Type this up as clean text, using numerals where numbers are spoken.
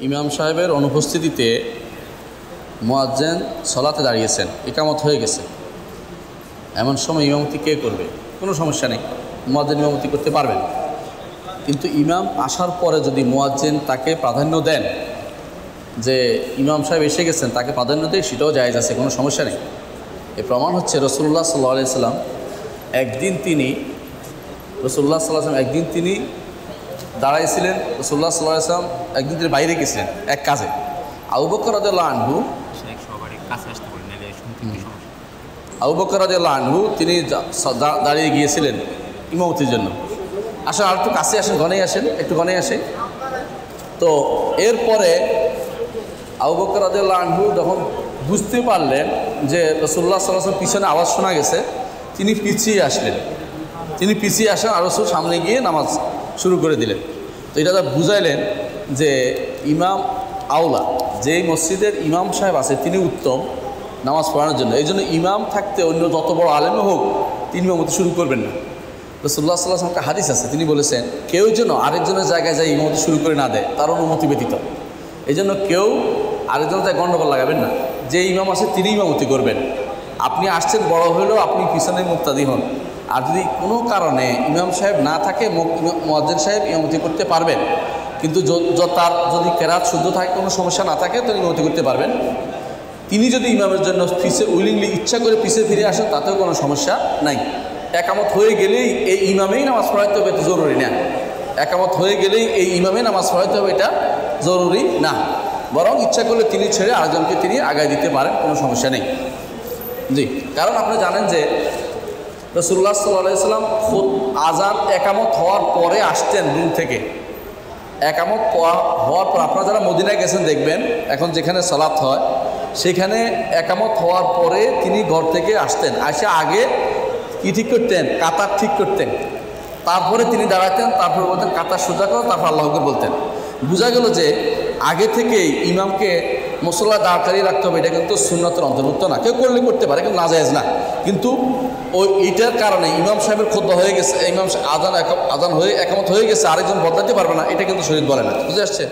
ইমাম সাহেবের অনুপস্থিতিতে মুয়াজ্জিন সলাতে দাঁড়িয়েছেন, ইকামত হয়ে গেছে, এমন সময় ইমামতি কে করবে? কোনো সমস্যা নেই, মুয়াজ্জিন ইমামতি করতে পারবেন। কিন্তু ইমাম আসার পরে যদি মুয়াজ্জিন তাকে প্রাধান্য দেন, যে ইমাম সাহেব এসে গেছেন তাকে প্রাধান্য দেয়, সেটাও জায়েজ আছে, কোনো সমস্যা নেই। এর প্রমাণ হচ্ছে রাসূলুল্লাহ সাল্লাল্লাহু আলাইহি সাল্লাম একদিন তিনি দাঁড়াইছিলেন। রাসূলুল্লাহ সাল্লাল্লাহু আলাইহি সাল্লাম একদিন তিনি বাইরে গেছিলেন এক কাজে। আবুবকর রাদিয়াল্লাহু আনহু তিনি দাঁড়িয়ে গিয়েছিলেন ইমামতির জন্য। আসলে আর একটু কাছে আসেন, একটু ঘনে আসেন। তো এরপরে আবুবকর রাদিয়াল্লাহু আনহু যখন বুঝতে পারলেন যে রাসূলুল্লাহ সাল্লাল্লাহু আলাইহি ওয়াসাল্লাম পিছনে আওয়াজ শোনা গেছে, তিনি পিছিয়ে আসেন আর রাসূল সামনে গিয়ে নামাজ শুরু করে দিলেন। তো এটা বুঝাইলেন যে ইমাম আওলা, যেই মসজিদের ইমাম সাহেব আছে তিনি উত্তম নামাজ পড়ানোর জন্য। এই জন্য ইমাম থাকতে অন্য যত বড় আলেমও হোক তিনি ইমামতি শুরু করবেন না। রাসূলুল্লাহ সাল্লাল্লাহু আলাইহি ওয়াসাল্লাম একটা হাদিস আছে, তিনি বলেছেন কেউ যেন আরেকজনের জায়গায় যায় ইমামতি শুরু করে না দেয়, তার অনুমতি ব্যতীত। এই জন্য কেউ আরেকজনের জায়গায় গণ্ডগোল লাগাবেন না, যে ইমাম আছে তিনি ইমামতি করবেন। আপনি আসছেন বড় হলেও আপনি পিছনে মুক্তাদি হন। আর যদি কোনো কারণে ইমাম সাহেব না থাকে, মুয়াজ্জিন সাহেব ইমামতি করতে পারবেন, কিন্তু তার যদি কেরাত শুদ্ধ থাকে, কোনো সমস্যা না থাকে, তিনি ইমামতি করতে পারবেন। তিনি যদি ইমামের জন্য উইলিংলি ইচ্ছা করে পিছিয়ে ফিরে আসেন, তাতেও কোনো সমস্যা নাই। একামত হয়ে গেলেই এই ইমামেই নামাজ পড়াইতে হবে, এটা জরুরি না। একামত হয়ে গেলেই এই ইমামেই নামাজ পড়াইতে হবে, এটা জরুরি না। বরং ইচ্ছা করলে তিনি ছেড়ে আরেকজনকে তিনি আগায় দিতে পারেন, কোনো সমস্যা নেই। জি, কারণ আপনি জানেন যে রাসূলুল্লাহ সাল্লাল্লাহু আলাইহি ওয়াসাল্লাম খুদ আজান একামত হওয়ার পরে আসতেন রুম থেকে। একামত হওয়ার পর, আপনারা যারা মদিনায় গেছেন দেখবেন, এখন যেখানে সালাত হয় সেখানে একামত হওয়ার পরে তিনি ঘর থেকে আসতেন, আসে আগে কি ঠিক করতেন? কাতার ঠিক করতেন। তারপরে তিনি দাঁড়াতেন, তারপরে বলতেন কাতার সোজা করো, তারপর আল্লাহু আকবার বলতেন। বোঝা গেল যে আগে থেকেই ইমামকে মুসল্লা দাঁড় করিয়ে রাখতে হবে, এটা কিন্তু সুন্নতের অন্তর্ভুক্ত না। কেউ করলে করতে পারে, কিন্তু নাজায়েজ না। কিন্তু এইটার কারণে ইমাম সাহেবের খুতবা হয়ে গেছে, ইমাম আজান হয়ে একামত হয়ে গেছে, আরেকজন বদলাতে পারবে না, এটা কিন্তু শরীয়ত বলে না। বুঝে আসছে?